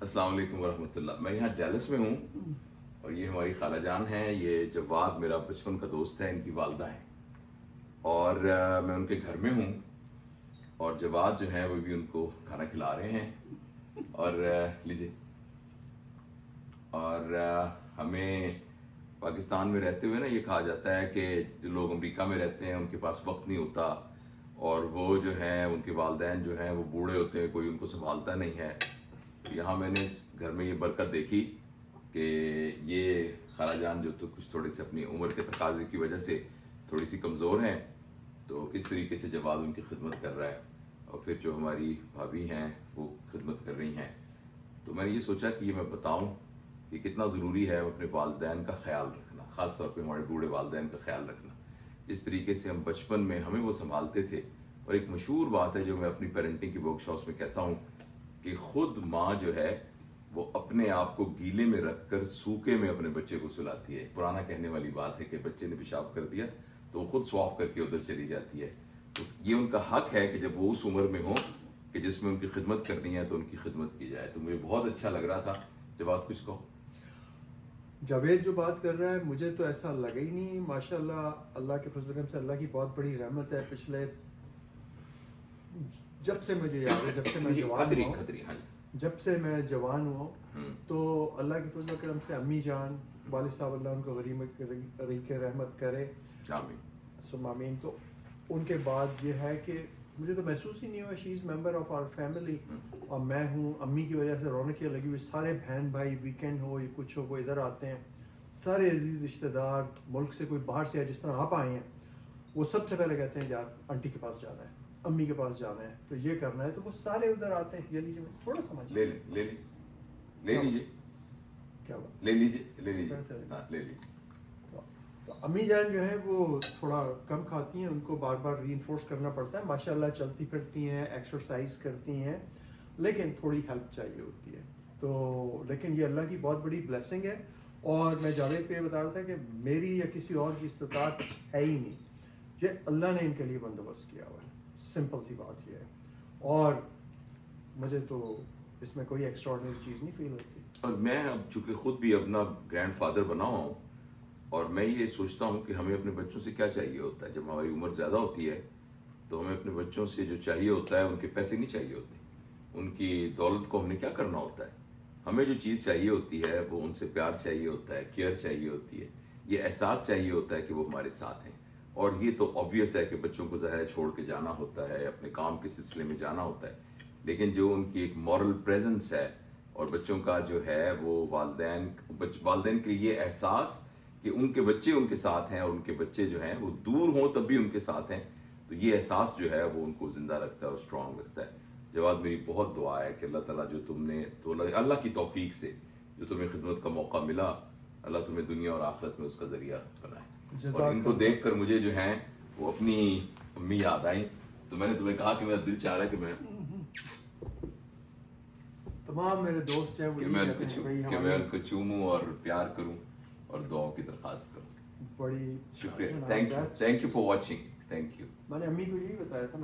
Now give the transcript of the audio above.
السلام علیکم ورحمۃ اللہ. میں یہاں ڈیلس میں ہوں اور یہ ہماری خالہ جان ہیں. یہ جواد میرا بچپن کا دوست ہے, ان کی والدہ ہے اور میں ان کے گھر میں ہوں اور جواد جو ہے وہ بھی ان کو کھانا کھلا رہے ہیں اور لیجیے. اور ہمیں پاکستان میں رہتے ہوئے نا یہ کہا جاتا ہے کہ جو لوگ امریکہ میں رہتے ہیں ان کے پاس وقت نہیں ہوتا اور وہ جو ہیں ان کے والدین جو ہیں وہ بوڑھے ہوتے ہیں, کوئی ان کو سنبھالتا نہیں ہے. یہاں میں نے اس گھر میں یہ برکت دیکھی کہ یہ خالہ جان جو تو کچھ تھوڑے سے اپنی عمر کے تقاضے کی وجہ سے تھوڑی سی کمزور ہیں, تو کس طریقے سے جواد ان کی خدمت کر رہا ہے اور پھر جو ہماری بھابھی ہیں وہ خدمت کر رہی ہیں. تو میں نے یہ سوچا کہ یہ میں بتاؤں کہ کتنا ضروری ہے اپنے والدین کا خیال رکھنا, خاص طور پہ ہمارے بوڑھے والدین کا خیال رکھنا. جس طریقے سے ہم بچپن میں ہمیں وہ سنبھالتے تھے. اور ایک مشہور بات ہے جو میں اپنی پیرنٹنگ کی ورک شاپس میں کہتا ہوں کہ خود ماں جو ہے وہ اپنے آپ کو گیلے میں رکھ کر سوکھے میں اپنے بچے کو سلاتی ہے. پرانا کہنے والی بات ہے کہ بچے نے پیشاب کر دیا تو وہ خود سواپ کر کے ادھر چلی جاتی ہے. تو یہ ان کا حق ہے کہ جب وہ اس عمر میں ہوں کہ جس میں ان کی خدمت کرنی ہے تو ان کی خدمت کی جائے. تو مجھے بہت اچھا لگ رہا تھا. جواد کچھ کہو. جاوید جو بات کر رہا ہے مجھے تو ایسا لگا ہی نہیں. ماشاءاللہ اللہ کے فضل و کرم سے اللہ کی بہت بڑی رحمت ہے. پچھلے جب سے مجھے یاد ہے, جب سے میں جوان ہوں تو اللہ کے فضل و کرم سے امی جان والد صاحب اللہ ان کو غریق رحمت کرے, ثم آمین. تو ان کے بعد یہ ہے کہ مجھے تو محسوس ہی نہیں ہوا شی از ممبر آف آور فیملی. اور میں ہوں, امی کی وجہ سے رونقیں لگی ہوئی, سارے بہن بھائی ویکینڈ ہو یا کچھ ہو وہ ادھر آتے ہیں. سارے عزیز رشتہ دار ملک سے کوئی باہر سے ہے, جس طرح آپ آئے ہیں, وہ سب سے پہلے کہتے ہیں یار آنٹی کے پاس جانا ہے, امی کے پاس جانا ہے, تو یہ کرنا ہے. تو وہ سارے ادھر آتے ہیں. یہ لیجیے تھوڑا سمجھ لے لیجیے کیا بات لے لیجیے. تو امی جان جو ہے وہ تھوڑا کم کھاتی ہیں, ان کو بار بار ری انفورس کرنا پڑتا ہے. ماشاءاللہ چلتی پھرتی ہیں, ایکسرسائز کرتی ہیں, لیکن تھوڑی ہیلپ چاہیے ہوتی ہے. تو لیکن یہ اللہ کی بہت بڑی بلیسنگ ہے. اور میں جاوید کو یہ بتا رہا تھا کہ میری یا کسی اور کی استطاعت ہے ہی نہیں, یہ اللہ نے ان کے لیے بندوبست کیا ہوا ہے. سمپل سی بات یہ ہے. اور مجھے تو اس میں کوئی ایکسٹرا آرڈنری چیز نہیں فیل ہوتی. اور میں اب چونکہ خود بھی اپنا گرینڈ فادر بنا ہوں اور میں یہ سوچتا ہوں کہ ہمیں اپنے بچوں سے کیا چاہیے ہوتا ہے. جب ہماری عمر زیادہ ہوتی ہے تو ہمیں اپنے بچوں سے جو چاہیے ہوتا ہے, ان کے پیسے نہیں چاہیے ہوتے, ان کی دولت کو ہم نے کیا کرنا ہوتا ہے. ہمیں جو چیز چاہیے ہوتی ہے وہ ان سے پیار چاہیے ہوتا ہے, کیئر چاہیے ہوتی ہے, یہ احساس چاہیے ہوتا ہے کہ وہ ہمارے ساتھ ہیں. اور یہ تو آبویس ہے کہ بچوں کو ظاہر چھوڑ کے جانا ہوتا ہے, اپنے کام کے سلسلے میں جانا ہوتا ہے, لیکن جو ان کی ایک مورل پریزنس ہے اور بچوں کا جو ہے وہ والدین کے لیے احساس کہ ان کے بچے ان کے ساتھ ہیں اور ان کے بچے جو ہیں وہ دور ہوں تب بھی ان کے ساتھ ہیں, تو یہ احساس جو ہے وہ ان کو زندہ رکھتا ہے اور اسٹرانگ رکھتا ہے. جواد میری بہت دعا ہے کہ اللہ تعالیٰ جو تم نے تو اللہ کی توفیق سے جو تمہیں خدمت کا موقع ملا, اللہ تمہیں دنیا اور آخرت میں اس کا ذریعہ بنائے. اور ان کو دیکھ کر مجھے جو ہیں وہ اپنی امی یاد آئیں, تو میں نے تمہیں کہا کہ میرا دل چاہ رہا ہے کہ میں تمام میرے دوست ہیں کہ میں ان کو چوموں اور پیار کروں اور دعاؤں کی درخواست کروں. بڑی شکریہ. Thank you for watching. Thank you. میں نے امی کو یہی بتایا تھا.